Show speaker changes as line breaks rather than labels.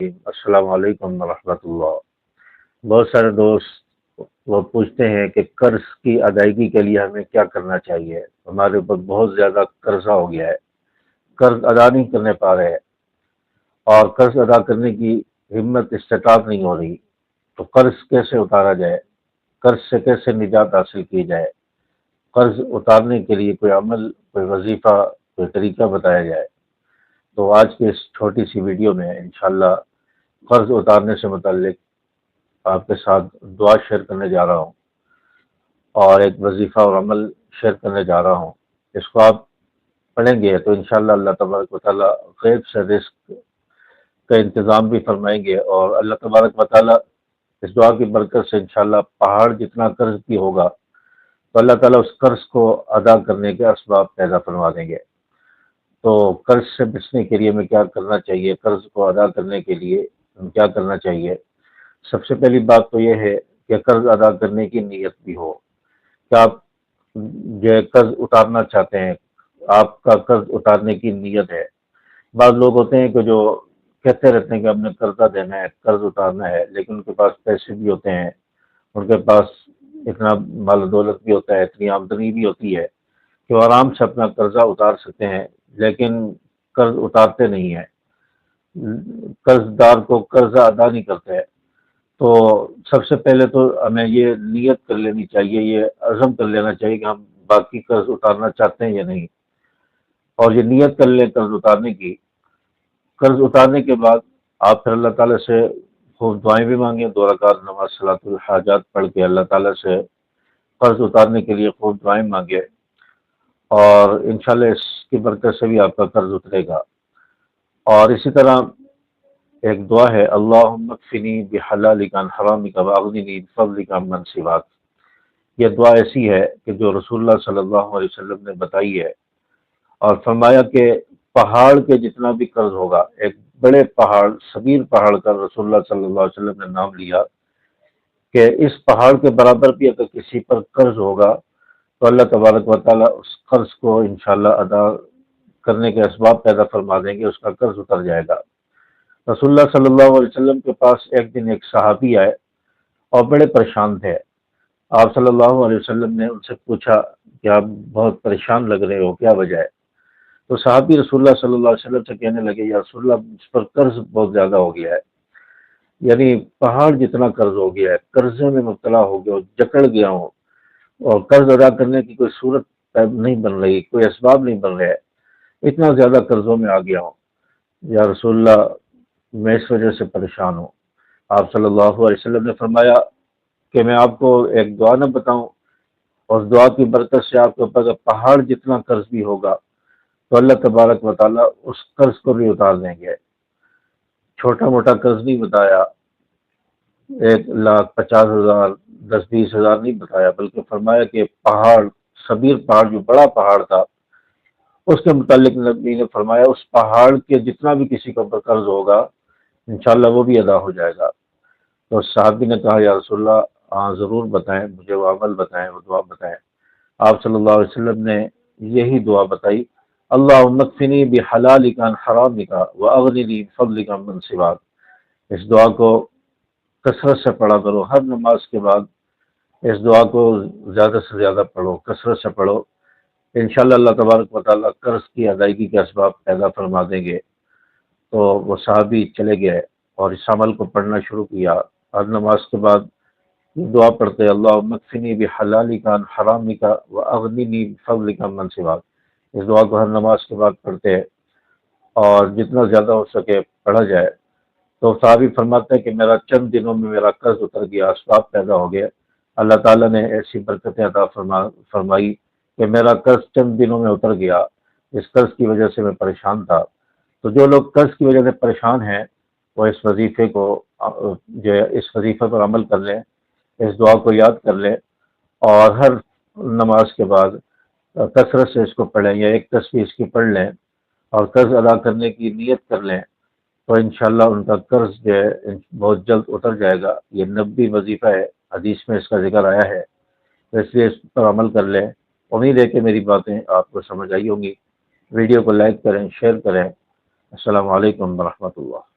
السلام علیکم ورحمۃ اللہ۔ بہت سارے دوست وہ پوچھتے ہیں کہ قرض کی ادائیگی کے لیے ہمیں کیا کرنا چاہیے۔ ہمارے اوپر بہت زیادہ قرضہ ہو گیا ہے، قرض ادا نہیں کرنے پا رہے ہیں، اور قرض ادا کرنے کی ہمت استطاعت نہیں ہو رہی، تو قرض کیسے اتارا جائے، قرض سے کیسے نجات حاصل کی جائے، قرض اتارنے کے لیے کوئی عمل، کوئی وظیفہ، کوئی طریقہ بتایا جائے۔ تو آج کی اس چھوٹی سی ویڈیو میں انشاءاللہ قرض اتارنے سے متعلق آپ کے ساتھ دعا شیئر کرنے جا رہا ہوں، اور ایک وظیفہ اور عمل شیئر کرنے جا رہا ہوں۔ اس کو آپ پڑھیں گے تو انشاءاللہ اللہ تبارک و تعالیٰ غیب سے رزق کا انتظام بھی فرمائیں گے، اور اللہ تبارک و تعالیٰ اس دعا کی برکت سے انشاءاللہ پہاڑ جتنا قرض بھی ہوگا تو اللہ تعالیٰ اس قرض کو ادا کرنے کے اسباب پیدا فرما دیں گے۔ تو قرض سے بچنے کے لیے ہمیں کیا کرنا چاہیے، قرض کو ادا کرنے کے لیے ہم کیا کرنا چاہیے؟ سب سے پہلی بات تو یہ ہے کہ قرض ادا کرنے کی نیت بھی ہو، کہ آپ جو قرض اتارنا چاہتے ہیں، آپ کا قرض اتارنے کی نیت ہے۔ بعض لوگ ہوتے ہیں کہ جو کہتے رہتے ہیں کہ ہم نے قرضہ دینا ہے، قرض اتارنا ہے، لیکن ان کے پاس پیسے بھی ہوتے ہیں، ان کے پاس اتنا مال و دولت بھی ہوتا ہے، اتنی آمدنی بھی ہوتی ہے کہ وہ آرام سے اپنا قرضہ اتار سکتے ہیں، لیکن قرض اتارتے نہیں ہیں، قرض دار کو قرضہ ادا نہیں کرتے۔ تو سب سے پہلے تو ہمیں یہ نیت کر لینی چاہیے، یہ عزم کر لینا چاہیے کہ ہم باقی قرض اتارنا چاہتے ہیں یا نہیں، اور یہ نیت کر لیں قرض اتارنے کی۔ قرض اتارنے کے بعد آپ پھر اللہ تعالیٰ سے خوب دعائیں بھی مانگیں، 2 رکعت نماز صلاۃ الحاجات پڑھ کے اللہ تعالیٰ سے قرض اتارنے کے لیے خوب دعائیں مانگیں، اور انشاءاللہ اس کی برکت سے بھی آپ کا قرض اترے گا۔ اور اسی طرح ایک دعا ہے، اللہم اکفنی بحلالک عن حرامک واغننی بفضلک عمن سواک۔ یہ دعا ایسی ہے کہ جو رسول اللہ صلی اللہ علیہ وسلم نے بتائی ہے، اور فرمایا کہ پہاڑ کے جتنا بھی قرض ہوگا، ایک بڑے پہاڑ، صغیر پہاڑ کا رسول اللہ صلی اللہ علیہ وسلم نے نام لیا کہ اس پہاڑ کے برابر بھی اگر کسی پر قرض ہوگا تو اللہ تبارک و تعالیٰ اس قرض کو انشاءاللہ ادا کرنے کے اسباب پیدا فرما دیں گے، اس کا قرض اتر جائے گا۔ رسول اللہ صلی اللہ علیہ وسلم کے پاس ایک دن ایک صحابی آئے اور بڑے پریشان تھے۔ آپ صلی اللہ علیہ وسلم نے ان سے پوچھا کہ آپ بہت پریشان لگ رہے ہو، کیا وجہ ہے؟ تو صحابی رسول اللہ صلی اللہ علیہ وسلم سے کہنے لگے، یا رسول اللہ اس پر قرض بہت زیادہ ہو گیا ہے، یعنی پہاڑ جتنا قرض ہو گیا ہے، قرضے میں مبتلا ہو گیا ہوں، جکڑ گیا ہوں، اور قرض ادا کرنے کی کوئی صورت نہیں بن رہی، کوئی اسباب نہیں بن رہے، اتنا زیادہ قرضوں میں آ گیا ہوں، یا رسول اللہ میں اس وجہ سے پریشان ہوں۔ آپ صلی اللہ علیہ وسلم نے فرمایا کہ میں آپ کو ایک دعا نہ بتاؤں، اور اس دعا کی برکت سے آپ کے اوپر اگر پہاڑ جتنا قرض بھی ہوگا تو اللہ تبارک و تعالیٰ اس قرض کو بھی اتار دیں گے۔ چھوٹا موٹا قرض نہیں بتایا، 1,50,000 10-20 ہزار نہیں بتایا، بلکہ فرمایا کہ پہاڑ، صغیر پہاڑ جو بڑا پہاڑ تھا، اس کے متعلق نبی نے فرمایا اس پہاڑ کے جتنا بھی کسی کے اوپر قرض ہوگا انشاءاللہ وہ بھی ادا ہو جائے گا۔ تو صحابی نے کہا، یا رسول اللہ ہاں ضرور بتائیں، مجھے وہ عمل بتائیں، وہ دعا بتائیں۔ آپ صلی اللہ علیہ وسلم نے یہی دعا بتائی، اللہم اکفنی بحلالک عن حرامک واغننی بفضلک عمن سواک۔ اس دعا کو کثرت سے پڑھا کرو، ہر نماز کے بعد اس دعا کو زیادہ سے زیادہ پڑھو، کثرت سے پڑھو، انشاءاللہ اللہ تبارک و تعالیٰ قرض کی ادائیگی کے اسباب پیدا فرما دیں گے۔ تو وہ صحابی چلے گئے اور اس عمل کو پڑھنا شروع کیا۔ ہر نماز کے بعد دعا پڑھتے، اللہم اکفنی بحلالک عن حرامک واغننی بفضلک عمن سواک۔ اس دعا کو ہر نماز کے بعد پڑھتے، اور جتنا زیادہ ہو سکے پڑھا جائے۔ تو صحابی فرماتے ہیں کہ میرا چند دنوں میں میرا قرض اتر گیا، اسباب پیدا ہو گئے، اللہ تعالیٰ نے ایسی برکتیں عطا فرمائی کہ میرا قرض چند دنوں میں اتر گیا۔ اس قرض کی وجہ سے میں پریشان تھا۔ تو جو لوگ قرض کی وجہ سے پریشان ہیں وہ اس وظیفے کو جو ہے اس وظیفے پر عمل کر لیں، اس دعا کو یاد کر لیں، اور ہر نماز کے بعد کثرت سے اس کو پڑھیں، یا ایک تصویر اس کی پڑھ لیں اور قرض ادا کرنے کی نیت کر لیں، تو انشاءاللہ ان کا قرض جو ہے بہت جلد اتر جائے گا۔ یہ نبی وظیفہ ہے، حدیث میں اس کا ذکر آیا ہے، تو اس لیے اس پر عمل کر لیں۔ امید ہے کہ میری باتیں آپ کو سمجھ آئی ہوں گی۔ ویڈیو کو لائک کریں، شیئر کریں۔ السلام علیکم ورحمۃ اللہ۔